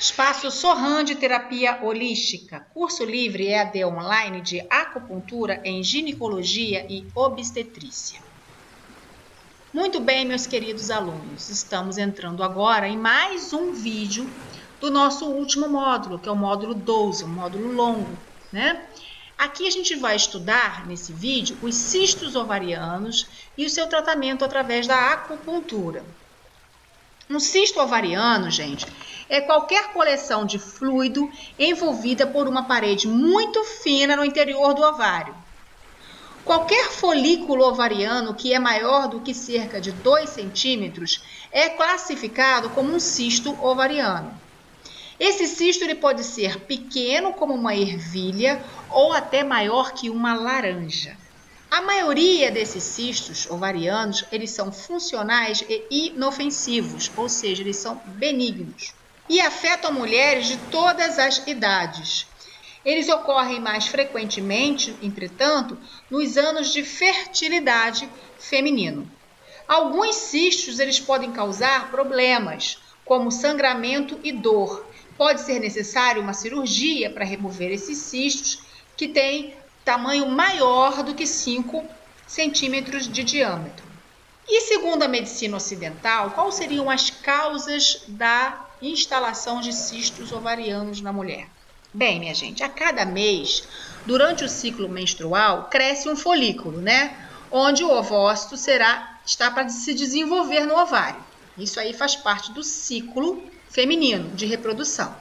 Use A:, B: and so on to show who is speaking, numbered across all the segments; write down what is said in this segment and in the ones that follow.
A: Espaço Sorran de Terapia Holística, curso livre EAD online de acupuntura em ginecologia e obstetrícia. Muito bem, meus queridos alunos, estamos entrando agora em mais um vídeo do nosso último módulo, que é o módulo 12, um módulo longo, né? Aqui a gente vai estudar, nesse vídeo, os cistos ovarianos e o seu tratamento através da acupuntura. Um cisto ovariano, gente, é qualquer coleção de fluido envolvida por uma parede muito fina no interior do ovário. Qualquer folículo ovariano que é maior do que cerca de 2 centímetros é classificado como um cisto ovariano. Esse cisto ele pode ser pequeno, como uma ervilha, ou até maior que uma laranja. A maioria desses cistos ovarianos, eles são funcionais e inofensivos, ou seja, eles são benignos. E afetam mulheres de todas as idades. Eles ocorrem mais frequentemente, entretanto, nos anos de fertilidade feminino. Alguns cistos eles podem causar problemas, como sangramento e dor. Pode ser necessário uma cirurgia para remover esses cistos que têm tamanho maior do que 5 centímetros de diâmetro. E segundo a medicina ocidental, quais seriam as causas da instalação de cistos ovarianos na mulher? Bem, minha gente, a cada mês, durante o ciclo menstrual, cresce um folículo, né? Onde o ovócito está para se desenvolver no ovário. Isso aí faz parte do ciclo feminino de reprodução.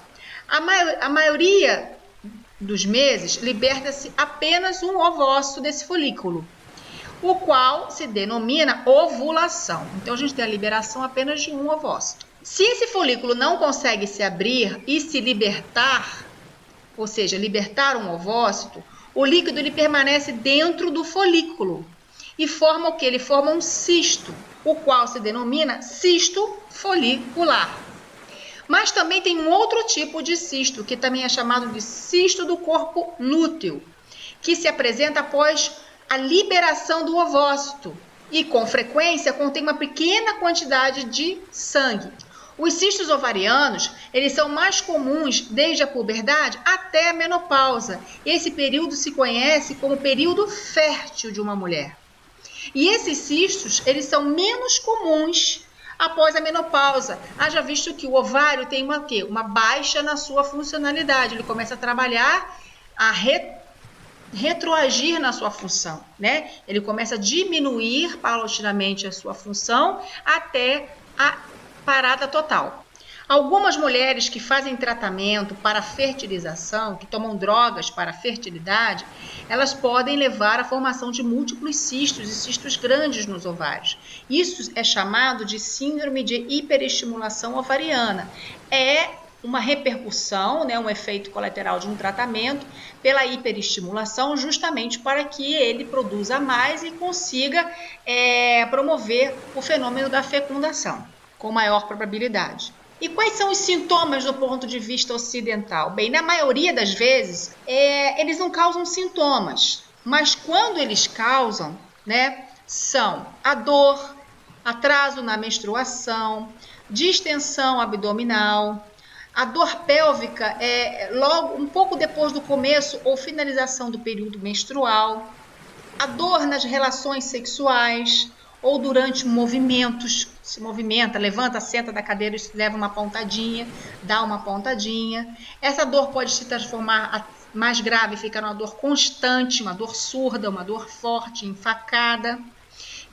A: A maioria dos meses, liberta-se apenas um ovócito desse folículo, o qual se denomina ovulação. Então, a gente tem a liberação apenas de um ovócito. Se esse folículo não consegue se abrir e se libertar, ou seja, libertar um ovócito, o líquido ele permanece dentro do folículo e forma o que? Ele forma um cisto, o qual se denomina cisto folicular. Mas também tem um outro tipo de cisto, que também é chamado de cisto do corpo lúteo, que se apresenta após a liberação do ovócito e, com frequência, contém uma pequena quantidade de sangue. Os cistos ovarianos, eles são mais comuns desde a puberdade até a menopausa. Esse período se conhece como período fértil de uma mulher. E esses cistos, eles são menos comuns após a menopausa. Haja visto que o ovário tem uma baixa na sua funcionalidade. Ele começa a trabalhar, a retroagir na sua função, né? Ele começa a diminuir paulatinamente a sua função até a parada total. Algumas mulheres que fazem tratamento para fertilização, que tomam drogas para fertilidade, elas podem levar à formação de múltiplos cistos e cistos grandes nos ovários. Isso é chamado de síndrome de hiperestimulação ovariana. É uma repercussão, né, um efeito colateral de um tratamento pela hiperestimulação, justamente para que ele produza mais e consiga promover o fenômeno da fecundação com maior probabilidade. E quais são os sintomas do ponto de vista ocidental? Bem, na maioria das vezes, eles não causam sintomas, mas quando eles causam, né, são a dor, atraso na menstruação, distensão abdominal, a dor pélvica logo um pouco depois do começo ou finalização do período menstrual, a dor nas relações sexuais ou durante movimentos, se movimenta, levanta, senta da cadeira, leva uma pontadinha, dá uma pontadinha. Essa dor pode se transformar mais grave, ficar uma dor constante, uma dor surda, uma dor forte, enfacada,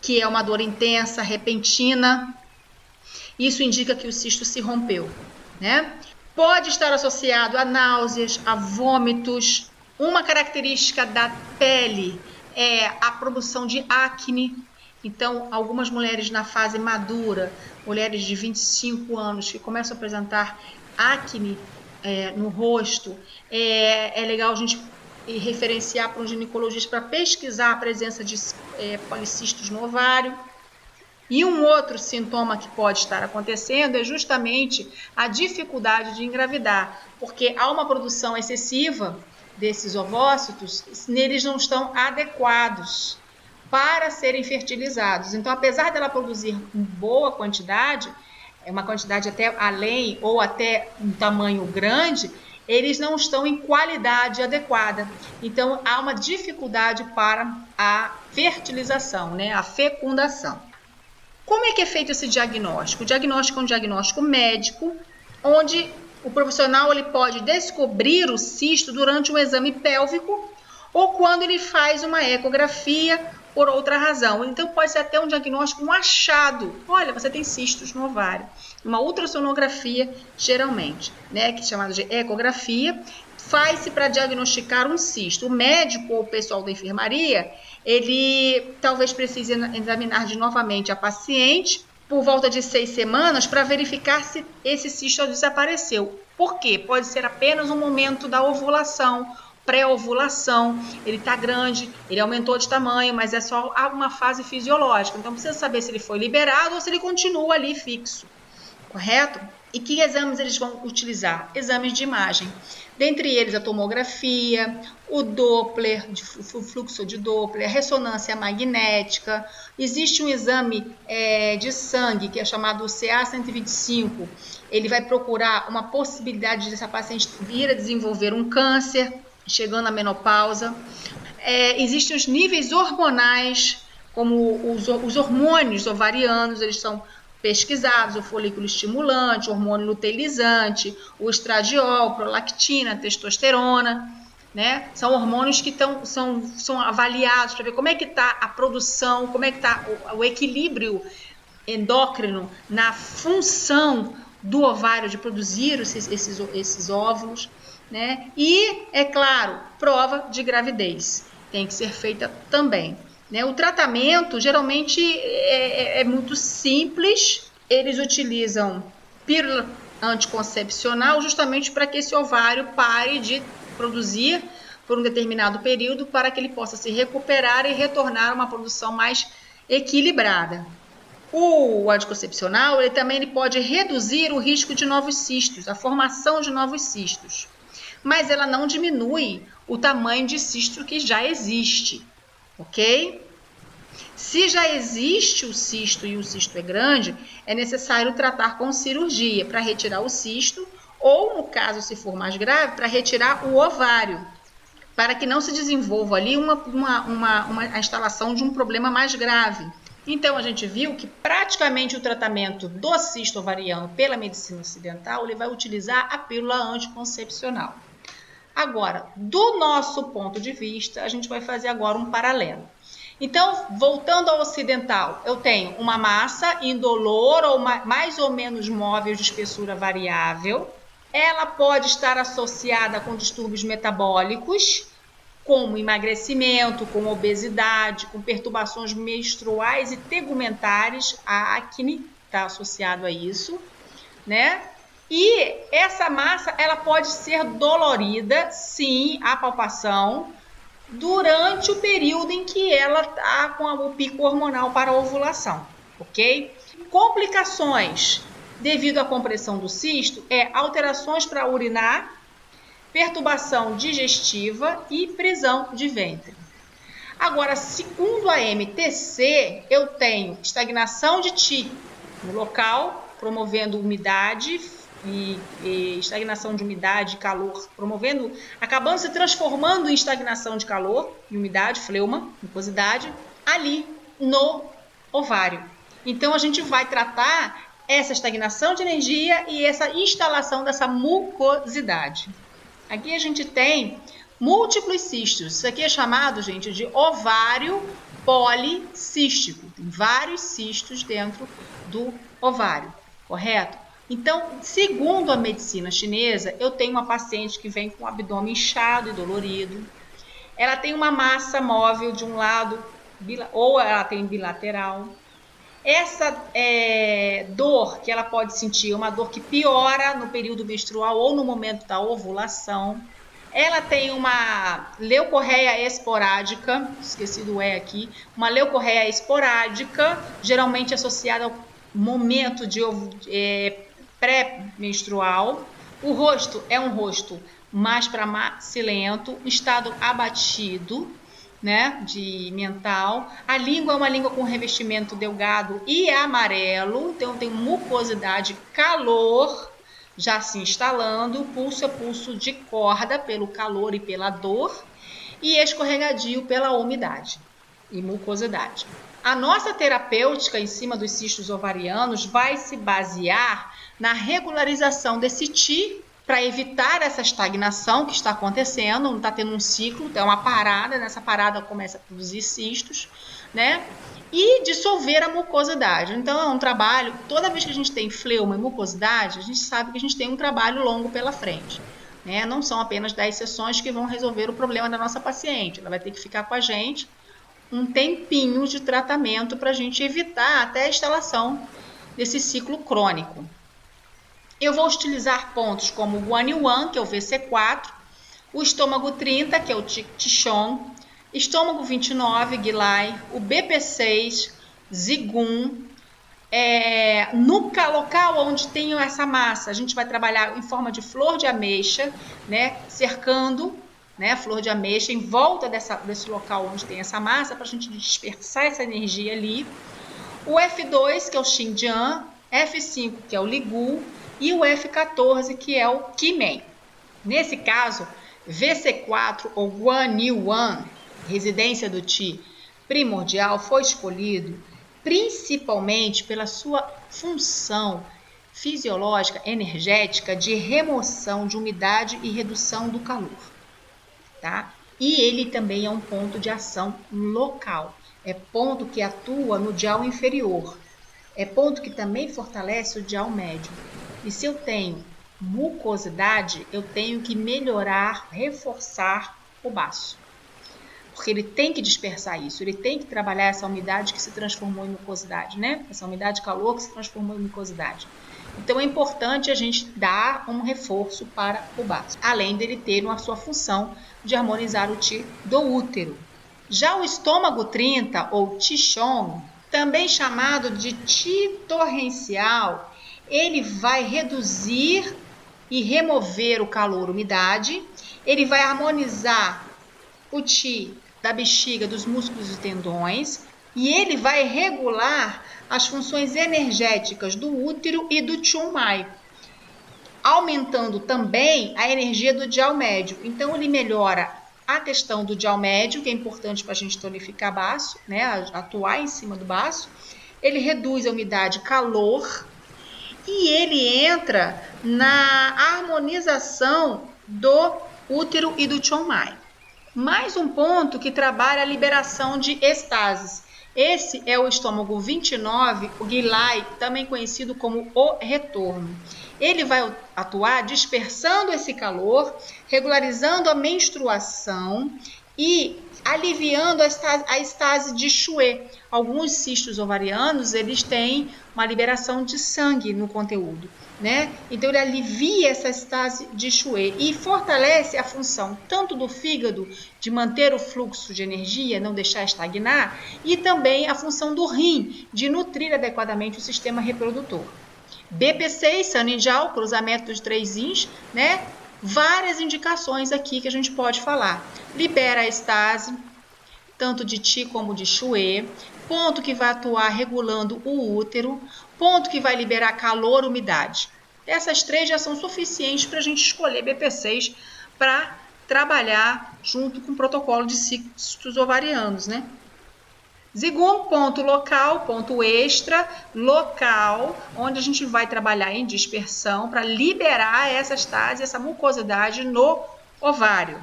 A: que é uma dor intensa, repentina. Isso indica que o cisto se rompeu, né? Pode estar associado a náuseas, a vômitos. Uma característica da pele é a produção de acne. Então, algumas mulheres na fase madura, mulheres de 25 anos que começam a apresentar acne no rosto, é legal a gente referenciar para um ginecologista para pesquisar a presença de policistos no ovário. E um outro sintoma que pode estar acontecendo é justamente a dificuldade de engravidar, porque há uma produção excessiva desses ovócitos, eles não estão adequados para serem fertilizados. Então, apesar dela produzir em boa quantidade, é uma quantidade até além ou até um tamanho grande, eles não estão em qualidade adequada. Então, há uma dificuldade para a fertilização, né? A fecundação. Como é que é feito esse diagnóstico? O diagnóstico é um diagnóstico médico, onde o profissional ele pode descobrir o cisto durante um exame pélvico ou quando ele faz uma ecografia por outra razão. Então, pode ser até um diagnóstico, um achado. Olha, você tem cistos no ovário. Uma ultrassonografia, geralmente, né, que é chamada de ecografia, faz-se para diagnosticar um cisto. O médico ou o pessoal da enfermaria, ele talvez precise examinar de novamente a paciente por volta de 6 semanas para verificar se esse cisto desapareceu. Por quê? Pode ser apenas um momento da ovulação, pré-ovulação, ele está grande, ele aumentou de tamanho, mas é só uma fase fisiológica. Então, precisa saber se ele foi liberado ou se ele continua ali fixo, correto? E que exames eles vão utilizar? Exames de imagem. Dentre eles, a tomografia, o Doppler, o fluxo de Doppler, a ressonância magnética. Existe um exame de sangue, que é chamado CA-125. Ele vai procurar uma possibilidade dessa paciente vir a desenvolver um câncer, chegando à menopausa. Existem os níveis hormonais, como os hormônios ovarianos, eles são pesquisados, o folículo estimulante, o hormônio luteinizante, o estradiol, prolactina, testosterona, né? São hormônios que são avaliados para ver como é que está a produção, como é que está o equilíbrio endócrino na função do ovário de produzir esses óvulos, né? E, é claro, prova de gravidez tem que ser feita também. Né? O tratamento geralmente é muito simples, eles utilizam pílula anticoncepcional justamente para que esse ovário pare de produzir por um determinado período para que ele possa se recuperar e retornar a uma produção mais equilibrada. O anticoncepcional ele pode reduzir o risco de novos cistos, a formação de novos cistos, mas ela não diminui o tamanho de cisto que já existe. Ok? Se já existe o cisto e o cisto é grande, é necessário tratar com cirurgia para retirar o cisto ou, no caso, se for mais grave, para retirar o ovário, para que não se desenvolva ali a instalação de um problema mais grave. Então, a gente viu que praticamente o tratamento do cisto ovariano pela medicina ocidental, ele vai utilizar a pílula anticoncepcional. Agora, do nosso ponto de vista, a gente vai fazer agora um paralelo. Então, voltando ao ocidental, eu tenho uma massa indolor ou mais ou menos móvel de espessura variável. Ela pode estar associada com distúrbios metabólicos, como emagrecimento, com obesidade, com perturbações menstruais e tegumentares. A acne está associado a isso, né? E essa massa, ela pode ser dolorida, sim, a palpação, durante o período em que ela está com o pico hormonal para a ovulação, ok? Complicações devido à compressão do cisto alterações para urinar, perturbação digestiva e prisão de ventre. Agora, segundo a MTC, eu tenho estagnação de Ti no local, promovendo umidade e estagnação de umidade e calor, acabando se transformando em estagnação de calor e umidade, fleuma, mucosidade, ali no ovário. Então, a gente vai tratar essa estagnação de energia e essa instalação dessa mucosidade. Aqui a gente tem múltiplos cistos. Isso aqui é chamado, gente, de ovário policístico. Tem vários cistos dentro do ovário, correto? Então, segundo a medicina chinesa, eu tenho uma paciente que vem com o abdômen inchado e dolorido. Ela tem uma massa móvel de um lado, ou ela tem bilateral. Essa dor que ela pode sentir é uma dor que piora no período menstrual ou no momento da ovulação. Ela tem uma leucorreia esporádica, esqueci do E aqui, uma leucorreia esporádica, geralmente associada ao momento de pré-menstrual. O rosto é um rosto mais para macilento, estado abatido, né, de mental. A língua é uma língua com revestimento delgado e amarelo, então tem mucosidade, calor já se instalando, pulso é pulso de corda pelo calor e pela dor, e escorregadio pela umidade e mucosidade. A nossa terapêutica em cima dos cistos ovarianos vai se basear na regularização desse Ti para evitar essa estagnação que está acontecendo, não está tendo um ciclo, é uma parada, nessa parada começa a produzir cistos, né? E dissolver a mucosidade. Então é um trabalho, toda vez que a gente tem fleuma e mucosidade, a gente sabe que a gente tem um trabalho longo pela frente. Né? Não são apenas 10 sessões que vão resolver o problema da nossa paciente, ela vai ter que ficar com a gente um tempinho de tratamento para a gente evitar até a instalação desse ciclo crônico. Eu vou utilizar pontos como o Guanyin, que é o VC4, o estômago 30, que é o Qigong, estômago 29, Gilai, o BP6, Zigong. No local onde tem essa massa, a gente vai trabalhar em forma de flor de ameixa, né, cercando, né, flor de ameixa em volta desse local onde tem essa massa, para a gente dispersar essa energia ali. O F2, que é o Xinjiang, F5, que é o Ligu, e o F14, que é o Qimeng. Nesse caso, VC4 ou Guanyin, residência do Qi primordial, foi escolhido principalmente pela sua função fisiológica, energética, de remoção de umidade e redução do calor. Tá? E ele também é um ponto de ação local. É ponto que atua no dial inferior. É ponto que também fortalece o dial médio. E se eu tenho mucosidade, eu tenho que melhorar, reforçar o baço. Porque ele tem que dispersar isso, ele tem que trabalhar essa umidade que se transformou em mucosidade, né? Essa umidade de calor que se transformou em mucosidade. Então é importante a gente dar um reforço para o baço, além dele ter a sua função de harmonizar o Qi do útero. Já o estômago 30, ou Qigong, também chamado de Qi torrencial, ele vai reduzir e remover o calor, umidade, ele vai harmonizar o Qi da bexiga, dos músculos e tendões, e ele vai regular as funções energéticas do útero e do Chunmai, aumentando também a energia do dial médio. Então ele melhora a questão do dial médio, que é importante para a gente tonificar baço, né, atuar em cima do baço. Ele reduz a umidade e calor, e ele entra na harmonização do útero e do Chunmai. Mais um ponto que trabalha a liberação de estases. Esse é o estômago 29, o Gilai, também conhecido como o retorno. Ele vai atuar dispersando esse calor, regularizando a menstruação e aliviando a estase de Xue. Alguns cistos ovarianos, eles têm uma liberação de sangue no conteúdo, né? Então ele alivia essa estase de Xue e fortalece a função tanto do fígado de manter o fluxo de energia, não deixar estagnar, e também a função do rim de nutrir adequadamente o sistema reprodutor. BP6, Saninjal, cruzamento dos 3 Yins, né? Várias indicações aqui que a gente pode falar. Libera a estase, tanto de Qi como de Xue, ponto que vai atuar regulando o útero, ponto que vai liberar calor, umidade. Essas 3 já são suficientes para a gente escolher BP6 para trabalhar junto com o protocolo de cistos ovarianos, né? Zigong, ponto local, ponto extra, local, onde a gente vai trabalhar em dispersão para liberar essa estase, essa mucosidade no ovário.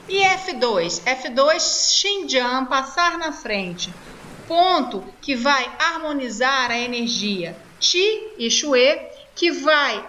A: E F2? F2, Xinjiang, passar na frente. Ponto que vai harmonizar a energia Qi e Xue, que vai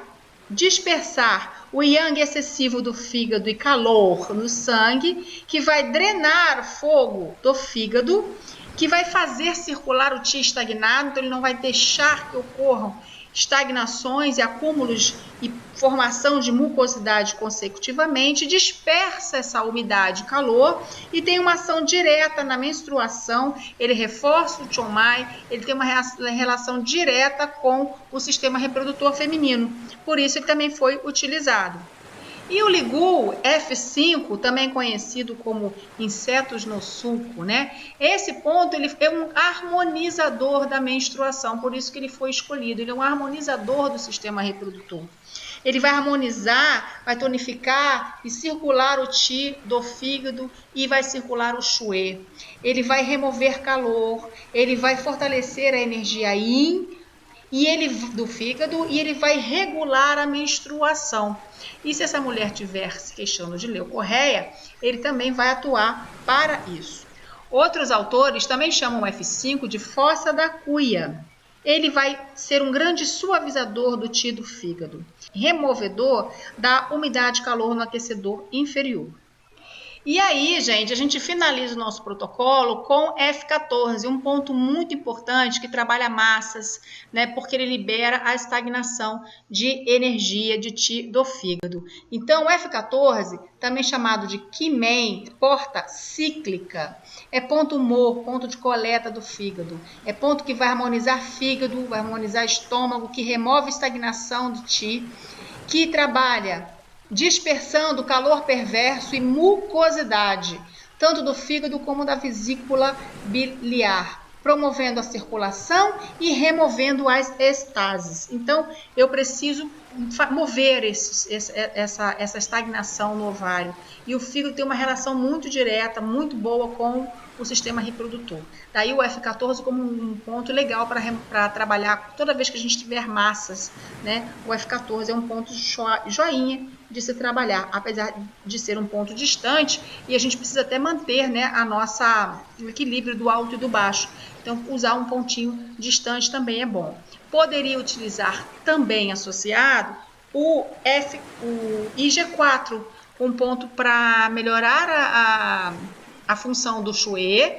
A: dispersar o yang excessivo do fígado e calor no sangue, que vai drenar o fogo do fígado, que vai fazer circular o Qi estagnado, então ele não vai deixar que ocorram estagnações e acúmulos e formação de mucosidade consecutivamente, dispersa essa umidade e calor e tem uma ação direta na menstruação, ele reforça o Chunmai, ele tem uma relação direta com o sistema reprodutor feminino, por isso ele também foi utilizado. E o Ligul F5, também conhecido como insetos no sulco, né? Esse ponto ele é um harmonizador da menstruação, por isso que ele foi escolhido. Ele é um harmonizador do sistema reprodutor. Ele vai harmonizar, vai tonificar e circular o Qi do fígado e vai circular o Shui. Ele vai remover calor, ele vai fortalecer a energia Yin e ele do fígado e ele vai regular a menstruação. E se essa mulher estiver se queixando de leucorreia, ele também vai atuar para isso. Outros autores também chamam o F5 de fossa da cuia. Ele vai ser um grande suavizador do Qi do fígado, removedor da umidade e calor no aquecedor inferior. E aí, gente, a gente finaliza o nosso protocolo com F14, um ponto muito importante que trabalha massas, né? Porque ele libera a estagnação de energia de Qi do fígado. Então, o F14, também chamado de Qi-Men, porta cíclica, é ponto humor, ponto de coleta do fígado. É ponto que vai harmonizar fígado, vai harmonizar estômago, que remove estagnação de Qi, que trabalha dispersando calor perverso e mucosidade, tanto do fígado como da vesícula biliar, promovendo a circulação e removendo as estases. Então, eu preciso mover essa estagnação no ovário. E o fígado tem uma relação muito direta, muito boa com o sistema reprodutor. Daí o F14 como um ponto legal para trabalhar toda vez que a gente tiver massas, né? O F14 é um ponto joinha de se trabalhar, apesar de ser um ponto distante, e a gente precisa até manter, né, o equilíbrio do alto e do baixo. Então, usar um pontinho distante também é bom. Poderia utilizar também associado o IG4, um ponto para melhorar a função do Shui,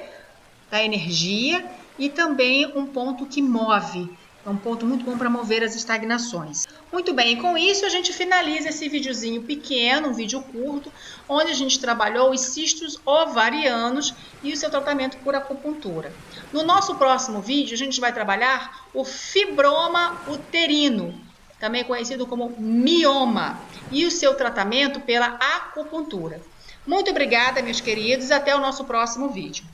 A: da energia, e também um ponto que move. É um ponto muito bom para mover as estagnações. Muito bem, e com isso a gente finaliza esse videozinho pequeno, um vídeo curto, onde a gente trabalhou os cistos ovarianos e o seu tratamento por acupuntura. No nosso próximo vídeo, a gente vai trabalhar o fibroma uterino, também conhecido como mioma, e o seu tratamento pela acupuntura. Muito obrigada, meus queridos, até o nosso próximo vídeo.